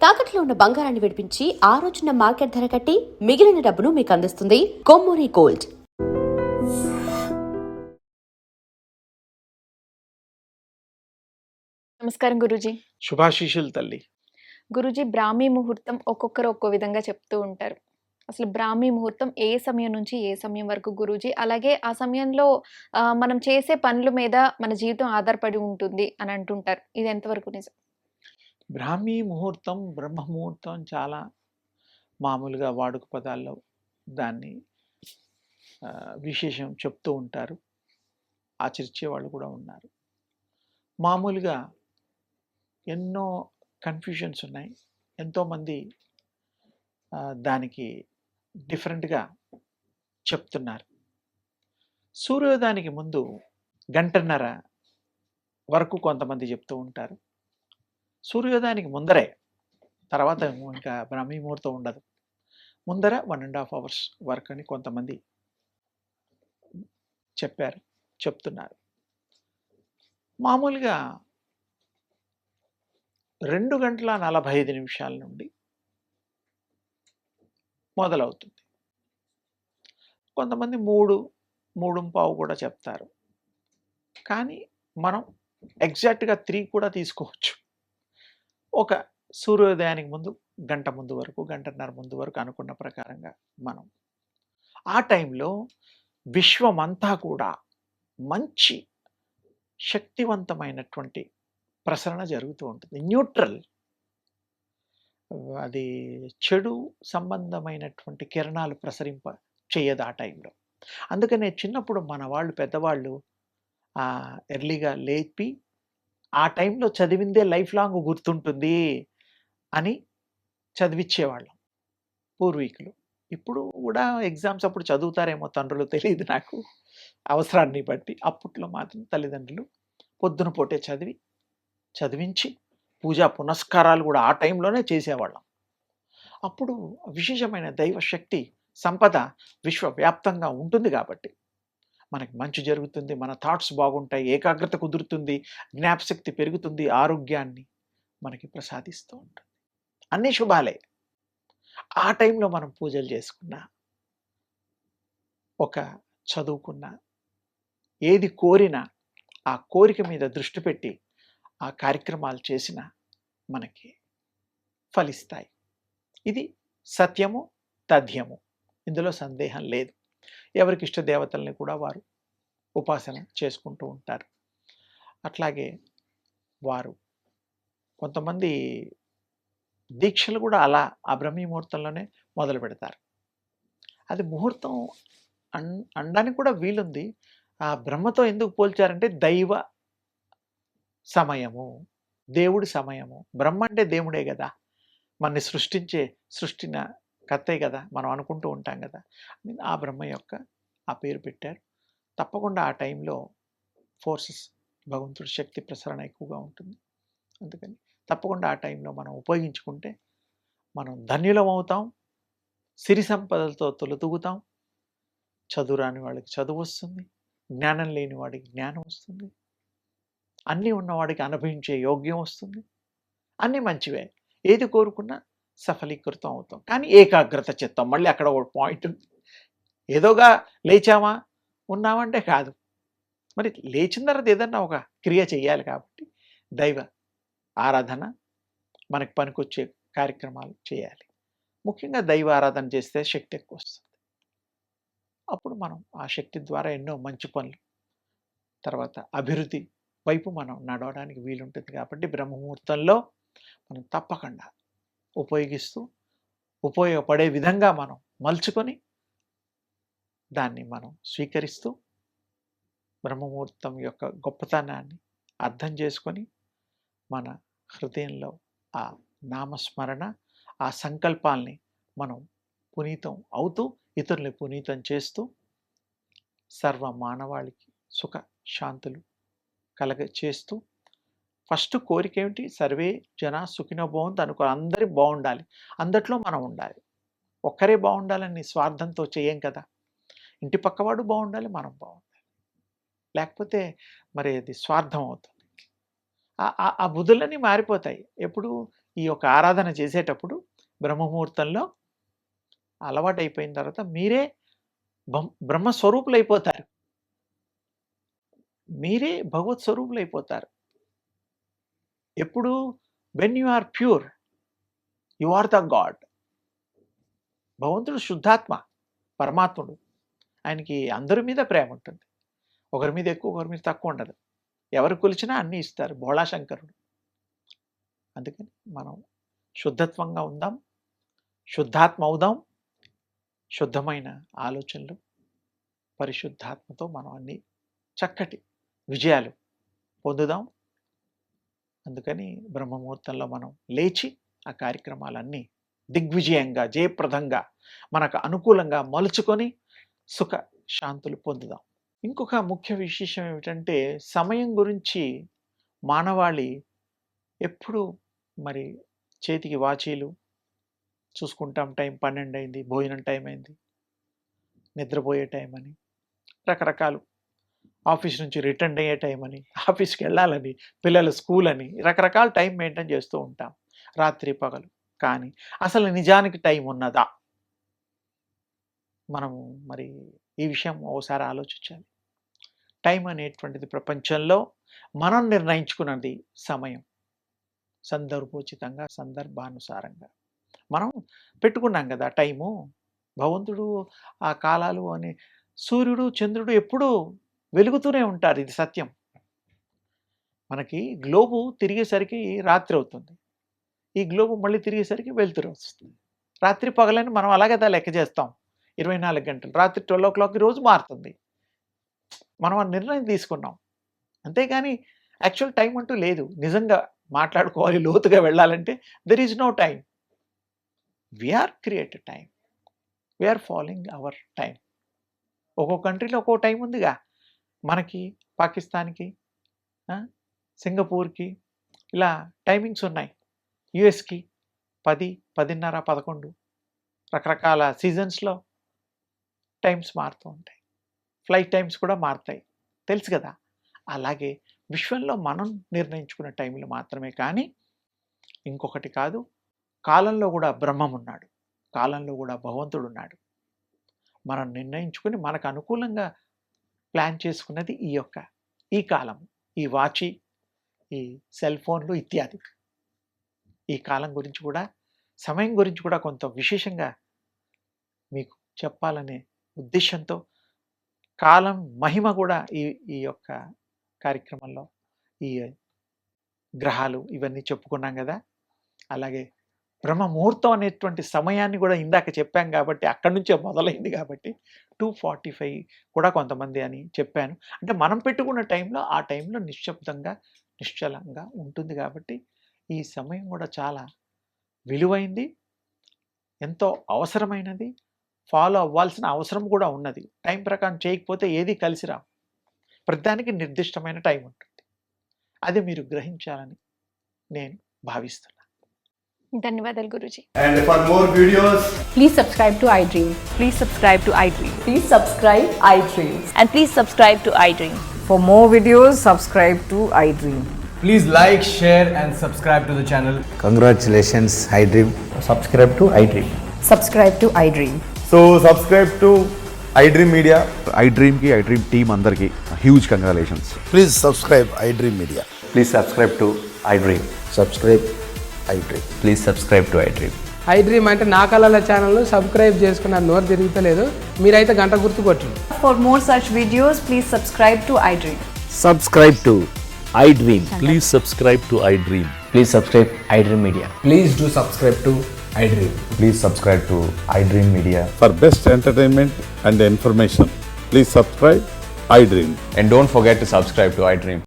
తాకట్లో ఉన్న బంగారాన్ని విడిపించి ఆ రోజున మార్కెట్ ధర కట్టి మిగిలిన డబ్బును మీకు అందిస్తుంది కొమ్మూరి గోల్డ్. నమస్కారం గురూజీ. శుభాశీషులు తల్లి. గురూజీ, బ్రాహ్మీ ముహూర్తం ఒక్కొక్కరు ఒక్కో విధంగా చెప్తూ ఉంటారు. అసలు బ్రాహ్మీ ముహూర్తం ఏ సమయం నుంచి ఏ సమయం వరకు గురూజీ? అలాగే ఆ సమయంలో మనం చేసే పనుల మీద మన జీవితం ఆధారపడి ఉంటుంది అని అంటుంటారు. ఇది ఎంతవరకు నిజం? బ్రాహ్మీ ముహూర్తం, బ్రహ్మ ముహూర్తం చాలా మామూలుగా వాడుక పదాల్లో దాన్ని విశేషం చెప్తూ ఉంటారు. ఆచరించే వాళ్ళు కూడా ఉన్నారు. మామూలుగా ఎన్నో కన్ఫ్యూజన్స్ ఉన్నాయి. ఎంతోమంది దానికి డిఫరెంట్గా చెప్తున్నారు. సూర్యోదయానికి ముందు గంటన్నర వరకు కొంతమంది చెప్తూ ఉంటారు. సూర్యోదయానికి ముందరే, తర్వాత ఇంకా బ్రాహ్మీ ముహూర్తం ఉండదు. ముందర 1.5 hours వరకు అని కొంతమంది చెప్తున్నారు. మామూలుగా 2:45 నుండి మొదలవుతుంది. కొంతమంది 3:15 కూడా చెప్తారు. కానీ మనం ఎగ్జాక్ట్గా 3 కూడా తీసుకోవచ్చు. ఒక సూర్యోదయానికి ముందు గంట ముందు వరకు, గంటన్నర ముందు వరకు అనుకున్న ప్రకారంగా మనం ఆ టైంలో విశ్వమంతా కూడా మంచి శక్తివంతమైనటువంటి ప్రసరణ జరుగుతూ ఉంటుంది. న్యూట్రల్, అది చెడు సంబంధమైనటువంటి కిరణాలు ప్రసరింప చేయదు ఆ టైంలో. అందుకనే చిన్నప్పుడు మన వాళ్ళు పెద్దవాళ్ళు ఎర్లీగా లేపి ఆ టైంలో చదివిందే లైఫ్ లాంగ్ గుర్తుంటుంది అని చదివించేవాళ్ళం పూర్వీకులు. ఇప్పుడు కూడా ఎగ్జామ్స్ అప్పుడు చదువుతారేమో తండ్రులు, తెలియదు నాకు, అవసరాన్ని బట్టి. అప్పట్లో మాత్రం తల్లిదండ్రులు పొద్దున పూటే చదివించి పూజా పునస్కారాలు కూడా ఆ టైంలోనే చేసేవాళ్ళం. అప్పుడు విశేషమైన దైవశక్తి సంపద విశ్వవ్యాప్తంగా ఉంటుంది కాబట్టి మనకి మంచి జరుగుతుంది, మన థాట్స్ బాగుంటాయి, ఏకాగ్రత కుదురుతుంది, జ్ఞాపశక్తి పెరుగుతుంది, ఆరోగ్యాన్ని మనకి ప్రసాదిస్తూ ఉంటుంది. అన్నీ శుభాలే. ఆ టైంలో మనం పూజలు చేసుకున్నా, ఒక చదువుకున్నా, ఏది కోరినా ఆ కోరిక మీద దృష్టి పెట్టి ఆ కార్యక్రమాలు చేసినా మనకి ఫలిస్తాయి. ఇది సత్యము, తథ్యము, ఇందులో సందేహం లేదు. ఎవరికి ఇష్ట దేవతల్ని కూడా వారు ఉపాసన చేసుకుంటూ ఉంటారు. అట్లాగే వారు కొంతమంది దీక్షలు కూడా అలా ఆ బ్రహ్మీ ముహూర్తంలోనే మొదలు పెడతారు. అది ముహూర్తం అనడానికి కూడా వీలుంది. ఆ బ్రహ్మతో ఎందుకు పోల్చారంటే దైవ సమయము, దేవుడి సమయము. బ్రహ్మ అంటే దేవుడే కదా, మనని సృష్టిన కర్తే కదా, మనం అనుకుంటూ ఉంటాం కదా. ఆ బ్రహ్మ యొక్క ఆ పేరు పెట్టారు. తప్పకుండా ఆ టైంలో ఫోర్సెస్, భగవంతుడి శక్తి ప్రసరణ ఎక్కువగా ఉంటుంది. అందుకని తప్పకుండా ఆ టైంలో మనం ఉపయోగించుకుంటే మనం ధన్యులం అవుతాం, సిరి సంపదలతో తొలతూగుతాం. చదువు రాని వాళ్ళకి చదువు వస్తుంది, జ్ఞానం లేని వాడికి జ్ఞానం వస్తుంది, అన్నీ ఉన్నవాడికి అనుభవించే యోగ్యం వస్తుంది. అన్నీ మంచివే. ఏది కోరుకున్నా సఫలీకృతం అవుతాం. కానీ ఏకాగ్రత చిత్తం, మళ్ళీ అక్కడ ఒక పాయింట్ ఉంది. ఏదోగా లేచామా ఉన్నామంటే కాదు. మరి లేచిన తర్వాత ఏదన్నా ఒక క్రియ చేయాలి కాబట్టి దైవ ఆరాధన, మనకి పనికొచ్చే కార్యక్రమాలు చేయాలి. ముఖ్యంగా దైవ ఆరాధన చేస్తే శక్తి ఎక్కువ వస్తుంది. అప్పుడు మనం ఆ శక్తి ద్వారా ఎన్నో మంచి పనులు, తర్వాత అభివృద్ధి వైపు మనం నడవడానికి వీలుంటుంది. కాబట్టి బ్రహ్మముహూర్తంలో మనం తప్పకుండా ఉపయోగపడే విధంగా మనం మలుచుకొని దాన్ని మనం స్వీకరిస్తూ బ్రహ్మముహూర్తం యొక్క గొప్పతనాన్ని అర్థం చేసుకొని మన హృదయంలో ఆ నామస్మరణ, ఆ సంకల్పాల్ని మనం పునీతం అవుతూ ఇతరుల్ని పునీతం చేస్తూ సర్వ మానవాళికి సుఖ శాంతులు చేస్తూ ఫస్ట్ కోరిక ఏమిటి? సర్వే జన సుఖినో భవంతు అనుకో. అందరి బాగుండాలి, అందట్లో మనం ఉండాలి. ఒక్కరే బాగుండాలని స్వార్థంతో చేయం కదా. ఇంటి పక్కవాడు బాగుండాలి, మనం బాగుండాలి. లేకపోతే మరి అది స్వార్థం అవుతుంది. ఆ బుద్ధులన్నీ మారిపోతాయి. ఎప్పుడు ఈ యొక్క ఆరాధన చేసేటప్పుడు బ్రహ్మముహూర్తంలో అలవాటు అయిపోయిన తర్వాత మీరే బ్రహ్మస్వరూపులు అయిపోతారు, మీరే భగవత్ స్వరూపులు అయిపోతారు. ఎప్పుడు when you are pure you are the god. భగవంతుడు శుద్ధాత్మ, పరమాత్ముడు. ఆయనకి అందరి మీద ప్రేమ ఉంటుంది, ఒకరి మీద ఎక్కువ ఒకరి మీద తక్కువ ఉండదు. ఎవరు కొలిచినా అన్నీ ఇస్తారు, భోళాశంకరుడు. అందుకని మనం శుద్ధత్వంగా ఉందాం, శుద్ధాత్మ అవుదాం. శుద్ధమైన ఆలోచనలు, పరిశుద్ధాత్మతో మనం అన్ని చక్కటి విజయాలు పొందుదాం. అందుకని బ్రహ్మముహూర్తంలో మనం లేచి ఆ కార్యక్రమాలన్నీ దిగ్విజయంగా, జయప్రదంగా, మనకు అనుకూలంగా మలుచుకొని సుఖ శాంతులు పొందుదాం. ఇంకొక ముఖ్య విశేషం ఏమిటంటే, సమయం గురించి మానవాళి ఎప్పుడు మరి చేతికి వాచీలు చూసుకుంటాం, టైం 12 అయింది, భోజనం టైం అయింది, నిద్రపోయే టైం అని, రకరకాలు, ఆఫీస్ నుంచి రిటర్న్ అయ్యే టైం అని, ఆఫీస్కి వెళ్ళాలని, పిల్లల స్కూల్ అని, రకరకాల టైం మెయింటైన్ చేస్తూ ఉంటాం, రాత్రి పగలు. కానీ అసలు నిజానికి టైం ఉన్నదా? మనము మరి ఈ విషయం ఒకసారి ఆలోచించాలి. టైం అనేటువంటిది ప్రపంచంలో మనం నిర్ణయించుకున్నది సమయం, సందర్భోచితంగా, సందర్భానుసారంగా మనం పెట్టుకున్నాం కదా టైము. భగవంతుడు ఆ కాలాలు అని, సూర్యుడు చంద్రుడు ఎప్పుడూ వెలుగుతూనే ఉంటారు, ఇది సత్యం. మనకి గ్లోబు తిరిగేసరికి రాత్రి అవుతుంది, ఈ గ్లోబు మళ్ళీ తిరిగేసరికి వెలుతురు వస్తుంది. రాత్రి పగలని మనం అలాగే లెక్క చేస్తాం, 24 గంటలు. రాత్రి 12 o'clock రోజు మారుతుంది. మనం ఆ నిర్ణయం తీసుకున్నాం, అంతేగాని యాక్చువల్ టైం అంటూ లేదు. నిజంగా మాట్లాడుకోవాలి, లోతుగా వెళ్ళాలంటే there is no time. We are created time, we are following our time. ఒక్కో కంట్రీలో ఒక్కో టైం ఉందిగా. మనకి, పాకిస్తాన్కి, సింగపూర్కి ఇలా టైమింగ్స్ ఉన్నాయి. యుఎస్కి 10, 10:30, 11, రకరకాల సీజన్స్లో టైమ్స్ మారుతూ ఉంటాయి. ఫ్లైట్ టైమ్స్ కూడా మారుతాయి, తెలుసు కదా. అలాగే విశ్వంలో మనం నిర్ణయించుకున్న టైంలు మాత్రమే, కానీ ఇంకొకటి కాదు. కాలంలో కూడా బ్రహ్మం ఉన్నాడు, కాలంలో కూడా భగవంతుడు ఉన్నాడు. మనం నిర్ణయించుకుని మనకు అనుకూలంగా ప్లాన్ చేసుకున్నది ఈ కాలం, ఈ వాచి, ఈ సెల్ ఫోన్లు ఇత్యాది. ఈ కాలం గురించి కూడా, సమయం గురించి కూడా కొంత విశేషంగా మీకు చెప్పాలనే ఉద్దేశంతో, కాలం మహిమ కూడా ఈ యొక్క కార్యక్రమంలో, ఈ గ్రహాలు ఇవన్నీ చెప్పుకున్నాం కదా. అలాగే బ్రహ్మ ముహూర్తం అనేటువంటి సమయాన్ని కూడా ఇందాక చెప్పాం కాబట్టి, అక్కడి నుంచే మొదలైంది కాబట్టి 2:45 కూడా కొంతమంది అని చెప్పాను. అంటే మనం పెట్టుకున్న టైంలో, ఆ టైంలో నిశ్శబ్దంగా, నిశ్చలంగా ఉంటుంది కాబట్టి ఈ సమయం కూడా చాలా విలువైంది, ఎంతో అవసరమైనది, ఫాలో అవ్వాల్సిన అవసరం కూడా ఉన్నది. టైం ప్రకారం చేయకపోతే ఏది కలిసి రావు. ప్రతిదానికి నిర్దిష్టమైన టైం ఉంటుంది, అది మీరు గ్రహించాలని నేను భావిస్తున్నాను. ధన్యవాదాలు Guruji. And for more videos, Please subscribe to iDream. Please subscribe to iDream. Please subscribe iDream. And please subscribe to iDream. For more videos, subscribe to iDream. please like, share and subscribe to the channel. Congratulations, iDream. Subscribe to iDream. Subscribe to iDream. So subscribe to iDream Media. iDream ki iDream team andarki huge congratulations. Please subscribe iDream Media. Please subscribe to iDream. Subscribe iDream. Please subscribe to iDream. iDream అంటే నా కళల channel subscribe చేసుకున్న నోరు తిరుగుతలేదు, మీరైతే గంట గుర్తు కొట్టండి. For more such videos, please subscribe to iDream. Subscribe to iDream. Please subscribe to iDream. Please subscribe iDream Media. Please do subscribe to iDream. Please subscribe to iDream Media. For best entertainment and information, please subscribe iDream. And don't forget to subscribe to iDream.